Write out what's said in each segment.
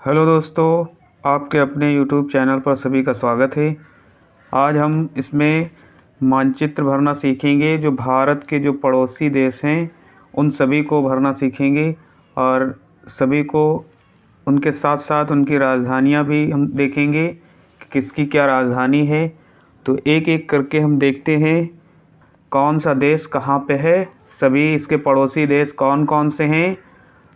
Hello दोस्तों, आपके अपने यूट्यूब चैनल पर सभी का स्वागत है। आज हम इसमें मानचित्र भरना सीखेंगे। जो भारत के जो पड़ोसी देश हैं उन सभी को भरना सीखेंगे और सभी को उनके साथ साथ उनकी राजधानियां भी हम देखेंगे कि किसकी क्या राजधानी है। तो एक एक करके हम देखते हैं कौन सा देश कहाँ पे है, सभी इसके पड़ोसी देश कौन कौन से हैं।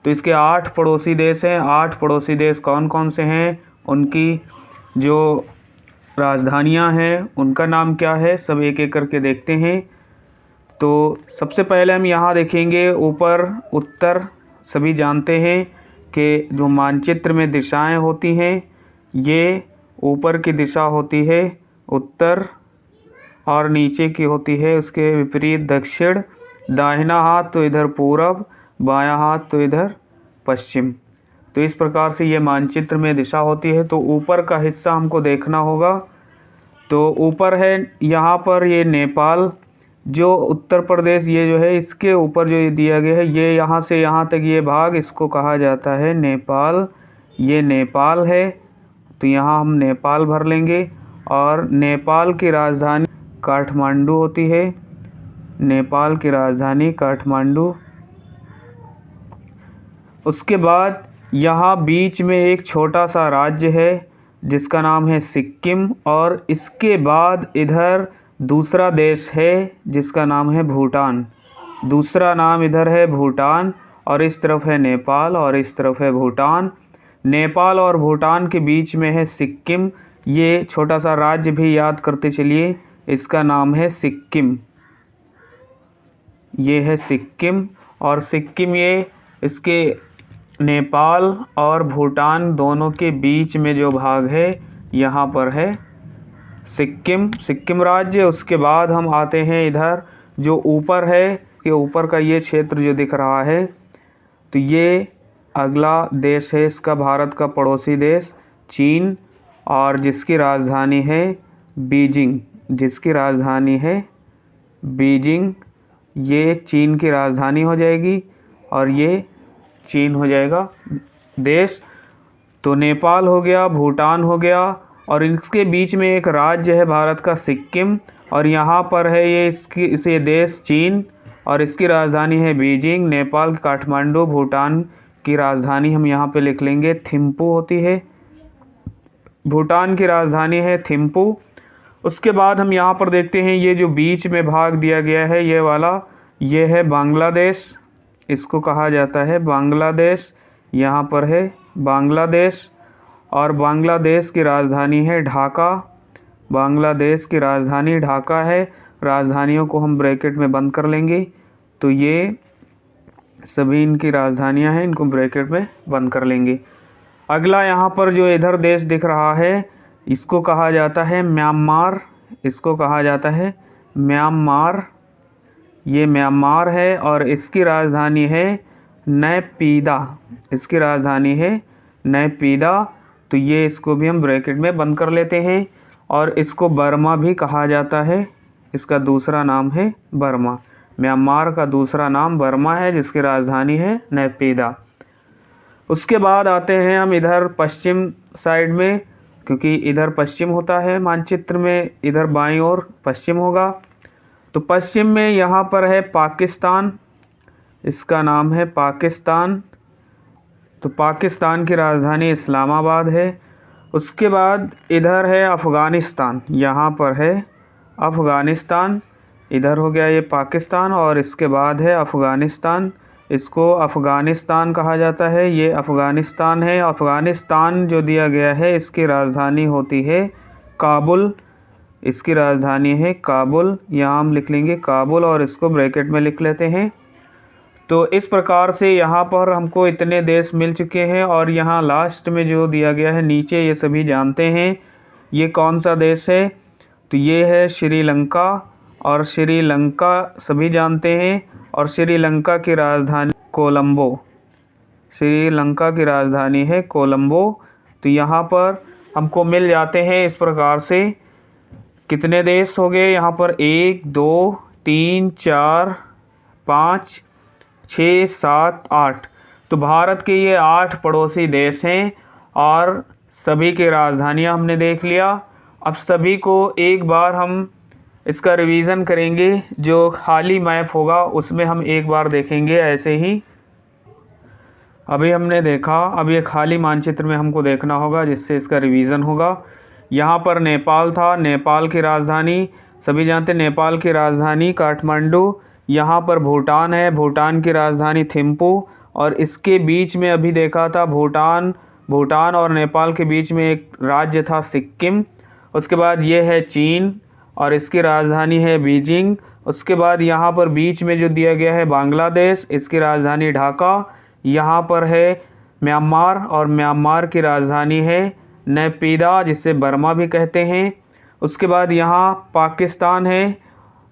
तो इसके 8 पड़ोसी देश हैं। 8 पड़ोसी देश कौन कौन से हैं, उनकी जो राजधानियां हैं उनका नाम क्या है, सब एक एक करके देखते हैं। तो सबसे पहले हम यहाँ देखेंगे ऊपर उत्तर। सभी जानते हैं कि जो मानचित्र में दिशाएं होती हैं, ये ऊपर की दिशा होती है उत्तर और नीचे की होती है उसके विपरीत दक्षिण। दाहिना हाथ तो इधर पूरब, बायां हाथ तो इधर पश्चिम। तो इस प्रकार से ये मानचित्र में दिशा होती है। तो ऊपर का हिस्सा हमको देखना होगा। तो ऊपर है यहाँ पर ये नेपाल, जो उत्तर प्रदेश ये जो है इसके ऊपर जो ये दिया गया है, ये यहाँ से यहाँ तक ये भाग इसको कहा जाता है नेपाल। ये नेपाल है, तो यहाँ हम नेपाल भर लेंगे। और नेपाल की राजधानी काठमांडू होती है। नेपाल की राजधानी काठमांडू। उसके बाद यहाँ बीच में एक छोटा सा राज्य है जिसका नाम है सिक्किम, और इसके बाद इधर दूसरा देश है जिसका नाम है भूटान। दूसरा नाम इधर है भूटान, और इस तरफ है नेपाल और इस तरफ है भूटान। नेपाल और भूटान के बीच में है सिक्किम। ये छोटा सा राज्य भी याद करते चलिए, इसका नाम है सिक्किम। ये है सिक्किम, और सिक्किम ये इसके नेपाल और भूटान दोनों के बीच में जो भाग है यहाँ पर है सिक्किम, सिक्किम राज्य। उसके बाद हम आते हैं इधर जो ऊपर है, कि ऊपर का ये क्षेत्र जो दिख रहा है, तो ये अगला देश है इसका, भारत का पड़ोसी देश चीन, और जिसकी राजधानी है बीजिंग। जिसकी राजधानी है बीजिंग, ये चीन की राजधानी हो जाएगी और ये चीन हो जाएगा देश। तो नेपाल हो गया, भूटान हो गया, और इसके बीच में एक राज्य है भारत का सिक्किम, और यहाँ पर है ये इसे देश चीन, और इसकी राजधानी है बीजिंग। नेपाल की काठमांडू, भूटान की राजधानी हम यहाँ पे लिख लेंगे थिम्पू होती है। भूटान की राजधानी है थिम्पू। उसके बाद हम यहाँ पर देखते हैं ये जो बीच में भाग दिया गया है ये वाला, ये है बांग्लादेश, इसको कहा जाता है बांग्लादेश। यहाँ पर है बांग्लादेश, और बांग्लादेश की राजधानी है ढाका। बांग्लादेश की राजधानी ढाका है। राजधानियों को हम ब्रैकेट में बंद कर लेंगे। तो ये सभी इनकी राजधानियाँ हैं, इनको ब्रैकेट में बंद कर लेंगे। अगला यहाँ पर जो इधर देश दिख रहा है इसको कहा जाता है म्यांमार। इसको कहा जाता है म्यांमार। ये म्यांमार है, और इसकी राजधानी है नैपीदा। इसकी राजधानी है नैपीदा। तो ये इसको भी हम ब्रैकेट में बंद कर लेते हैं। और इसको बर्मा भी कहा जाता है, इसका दूसरा नाम है बर्मा। म्यांमार का दूसरा नाम बर्मा है, जिसकी राजधानी है नैपीदा। उसके बाद आते हैं हम इधर पश्चिम साइड में, क्योंकि इधर पश्चिम होता है मानचित्र में, इधर बाईं ओर पश्चिम होगा। तो पश्चिम में यहाँ पर है पाकिस्तान, इसका नाम है पाकिस्तान। तो पाकिस्तान की राजधानी इस्लामाबाद है। उसके बाद इधर है अफ़गानिस्तान, यहाँ पर है अफ़गानिस्तान। इधर हो गया ये पाकिस्तान, और इसके बाद है अफ़गानिस्तान। इसको अफ़गानिस्तान कहा जाता है, ये अफ़गानिस्तान है। अफ़गानिस्तान जो दिया गया है इसकी राजधानी होती है काबुल। इसकी राजधानी है काबुल, यहाँ हम लिख लेंगे काबुल, और इसको ब्रैकेट में लिख लेते हैं। तो इस प्रकार से यहाँ पर हमको इतने देश मिल चुके हैं। और यहाँ लास्ट में जो दिया गया है नीचे, ये सभी जानते हैं ये कौन सा देश है। तो ये है श्रीलंका, और श्रीलंका सभी जानते हैं, और श्रीलंका की राजधानी कोलंबो। श्रीलंका की राजधानी है कोलंबो। तो यहाँ पर हमको मिल जाते हैं इस प्रकार से कितने देश हो गए यहाँ पर, 1 2 3 4 5 6 7 8। तो भारत के ये 8 पड़ोसी देश हैं। और सभी की राजधानियाँ हमने देख लिया। अब सभी को एक बार हम इसका रिवीजन करेंगे, जो खाली मैप होगा उसमें हम एक बार देखेंगे ऐसे ही। अभी हमने देखा, अब ये खाली मानचित्र में हमको देखना होगा जिससे इसका रिवीजन होगा। यहाँ पर नेपाल था, नेपाल की राजधानी सभी जानते हैं, नेपाल की राजधानी काठमांडू। यहाँ पर भूटान है, भूटान की राजधानी थिम्पू। और इसके बीच में अभी देखा था भूटान और नेपाल के बीच में एक राज्य था सिक्किम। उसके बाद ये है चीन और इसकी राजधानी है बीजिंग। उसके बाद यहाँ पर बीच में जो दिया गया है बांग्लादेश, इसकी राजधानी ढाका। यहाँ पर है म्यांमार और म्यांमार की राजधानी है नैपीदा, जिसे बर्मा भी कहते हैं। उसके बाद यहाँ पाकिस्तान है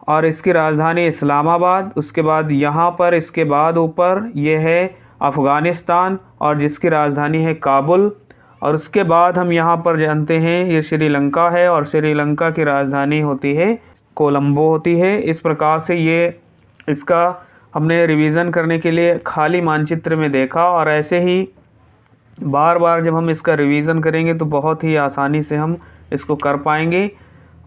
और इसकी राजधानी इस्लामाबाद। उसके बाद यहाँ पर इसके बाद ऊपर ये है अफ़गानिस्तान और जिसकी राजधानी है काबुल। और उसके बाद हम यहाँ पर जानते हैं ये श्रीलंका है और श्रीलंका की राजधानी होती है कोलंबो होती है। इस प्रकार से ये इसका हमने रिवीजन करने के लिए खाली मानचित्र में देखा, और ऐसे ही बार बार जब हम इसका रिवीजन करेंगे तो बहुत ही आसानी से हम इसको कर पाएंगे।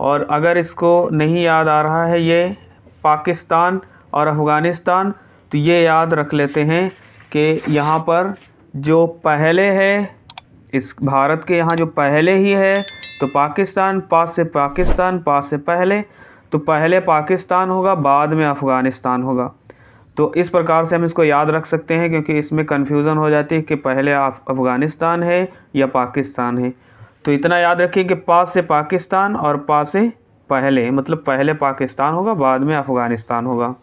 और अगर इसको नहीं याद आ रहा है ये पाकिस्तान और अफ़गानिस्तान, तो ये याद रख लेते हैं कि यहाँ पर जो पहले है, इस भारत के यहाँ जो पहले ही है तो पाकिस्तान, पास से पाकिस्तान, पास से पहले, तो पहले पाकिस्तान होगा बाद में अफ़गानिस्तान होगा। तो इस प्रकार से हम इसको याद रख सकते हैं, क्योंकि इसमें कन्फ्यूज़न हो जाती है कि पहले अफ़गानिस्तान है या पाकिस्तान है। तो इतना याद रखिए कि पास से पाकिस्तान और पास से पहले, मतलब पहले पाकिस्तान होगा बाद में अफ़गानिस्तान होगा।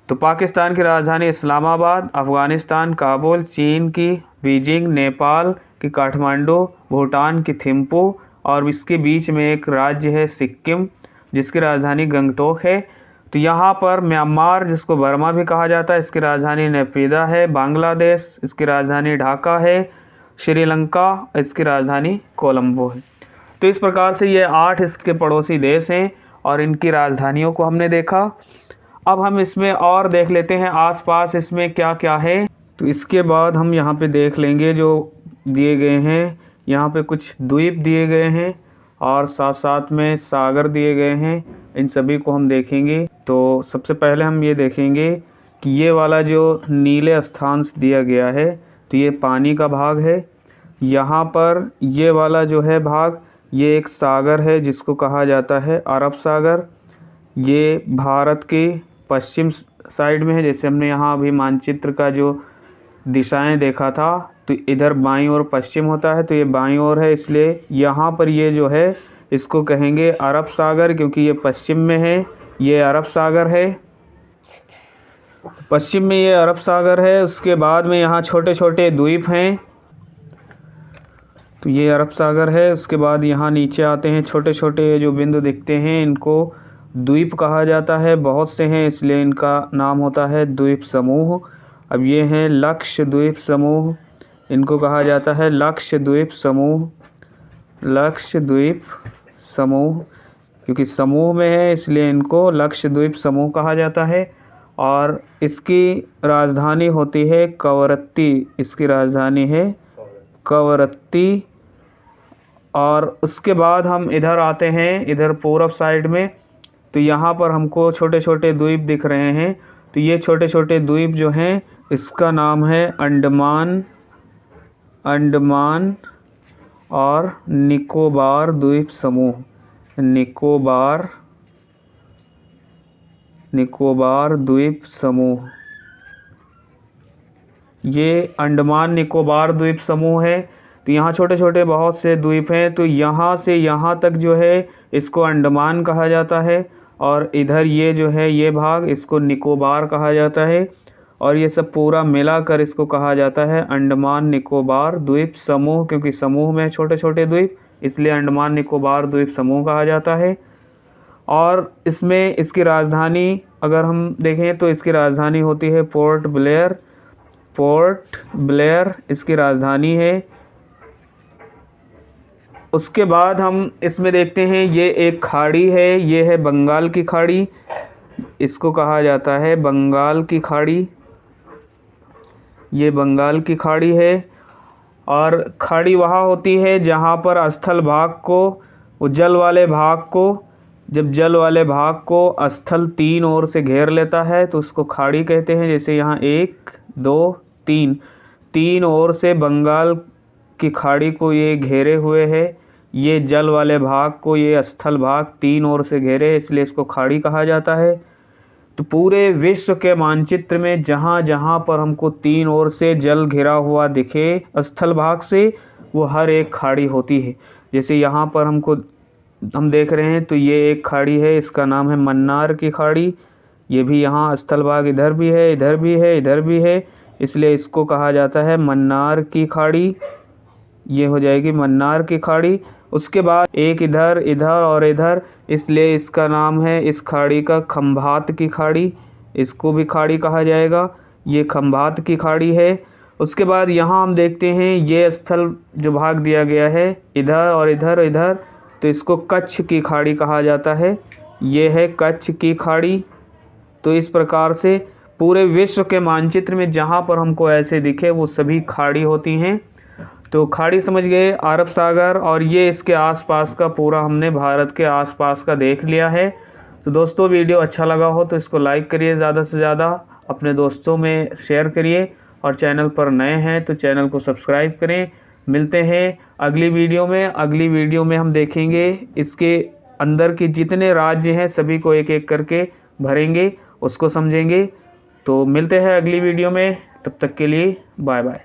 तो पाकिस्तान की राजधानी इस्लामाबाद, अफ़गानिस्तान काबुल, चीन की बीजिंग, नेपाल की काठमांडू, भूटान की थिम्पू और इसके बीच में एक राज्य है सिक्किम जिसकी राजधानी गंगटोक है। तो यहाँ पर म्यांमार, जिसको बर्मा भी कहा जाता है, इसकी राजधानी नैपीदा है। बांग्लादेश, इसकी राजधानी ढाका है। श्रीलंका, इसकी राजधानी कोलंबो है। तो इस प्रकार से ये 8 इसके पड़ोसी देश हैं और इनकी राजधानियों को हमने देखा। अब हम इसमें और देख लेते हैं आसपास इसमें क्या क्या है। तो इसके बाद हम यहाँ पे देख लेंगे जो दिए गए हैं। यहाँ पे कुछ द्वीप दिए गए हैं और साथ साथ में सागर दिए गए हैं, इन सभी को हम देखेंगे। तो सबसे पहले हम ये देखेंगे कि ये वाला जो नीले स्थान से दिया गया है तो ये पानी का भाग है। यहाँ पर ये वाला जो है भाग, ये एक सागर है जिसको कहा जाता है अरब सागर। ये भारत के पश्चिम साइड में है। जैसे हमने यहाँ अभी मानचित्र का जो दिशाएं देखा था, तो इधर बाईं ओर पश्चिम होता है, तो ये बाईं ओर है, इसलिए यहाँ पर ये जो है इसको कहेंगे अरब सागर, क्योंकि ये पश्चिम में है। ये अरब सागर है, पश्चिम में ये अरब सागर है। उसके बाद में यहाँ छोटे छोटे द्वीप हैं, तो ये अरब सागर है। उसके बाद यहाँ नीचे आते हैं छोटे छोटे जो बिंदु दिखते हैं, इनको द्वीप कहा जाता है। बहुत से हैं इसलिए इनका नाम होता है द्वीप समूह। अब ये हैं लक्षद्वीप समूह, इनको कहा जाता है लक्षद्वीप समूह। लक्षद्वीप समूह, क्योंकि समूह में है इसलिए इनको लक्षद्वीप समूह कहा जाता है। और इसकी राजधानी होती है कवरत्ती, इसकी राजधानी है कवरत्ती। और उसके बाद हम इधर आते हैं, इधर पूरब साइड में, तो यहाँ पर हमको छोटे छोटे द्वीप दिख रहे हैं। तो ये छोटे छोटे द्वीप जो हैं इसका नाम है अंडमान और निकोबार द्वीप समूह। निकोबार द्वीप समूह, ये अंडमान निकोबार द्वीप समूह है। तो यहाँ छोटे छोटे बहुत से द्वीप हैं। तो यहाँ से यहाँ तक जो है इसको अंडमान कहा जाता है, और इधर ये जो है ये भाग इसको निकोबार कहा जाता है। और ये सब पूरा मिलाकर इसको कहा जाता है अंडमान निकोबार द्वीप समूह, क्योंकि समूह में छोटे छोटे द्वीप, इसलिए अंडमान निकोबार द्वीप समूह कहा जाता है। और इसमें इसकी राजधानी अगर हम देखें तो इसकी राजधानी होती है पोर्ट ब्लेयर इसकी राजधानी है। उसके बाद हम इसमें देखते हैं ये एक खाड़ी है, ये है बंगाल की खाड़ी, इसको कहा जाता है बंगाल की खाड़ी। ये बंगाल की खाड़ी है। और खाड़ी वहाँ होती है जहाँ पर स्थल भाग को, वो जल वाले भाग को, जब जल वाले भाग को स्थल तीन ओर से घेर लेता है तो उसको खाड़ी कहते हैं। जैसे यहाँ 1 2 3, तीन ओर से बंगाल की खाड़ी को ये घेरे हुए है। ये जल वाले भाग को, ये स्थल भाग तीन ओर से घेरे, इसलिए इसको खाड़ी कहा जाता है। तो पूरे विश्व के मानचित्र में जहाँ जहाँ पर हमको तीन ओर से जल घिरा हुआ दिखे स्थल भाग से, वो हर एक खाड़ी होती है। जैसे यहाँ पर हम देख रहे हैं तो ये एक खाड़ी है, इसका नाम है मन्नार की खाड़ी। ये भी यहाँ स्थल भाग इधर भी है, इधर भी है, इधर भी है, इसलिए इसको कहा जाता है मन्नार की खाड़ी। ये हो जाएगी मन्नार की खाड़ी। उसके बाद एक इधर, इधर और इधर, इसलिए इसका नाम है इस खाड़ी का खंभात की खाड़ी। इसको भी खाड़ी कहा जाएगा, ये खंभात की खाड़ी है। उसके बाद यहाँ हम देखते हैं ये स्थल जो भाग दिया गया है इधर और इधर इधर, तो इसको कच्छ की खाड़ी कहा जाता है। ये है कच्छ की खाड़ी। तो इस प्रकार से पूरे विश्व के मानचित्र में जहाँ पर हमको ऐसे दिखे वो सभी खाड़ी होती हैं। तो खाड़ी समझ गए, अरब सागर और ये इसके आसपास का पूरा हमने भारत के आसपास का देख लिया है। तो दोस्तों वीडियो अच्छा लगा हो तो इसको लाइक करिए, ज़्यादा से ज़्यादा अपने दोस्तों में शेयर करिए, और चैनल पर नए हैं तो चैनल को सब्सक्राइब करें। मिलते हैं अगली वीडियो में। अगली वीडियो में हम देखेंगे इसके अंदर के जितने राज्य हैं सभी को एक एक करके भरेंगे, उसको समझेंगे। तो मिलते हैं अगली वीडियो में, तब तक के लिए बाय बाय।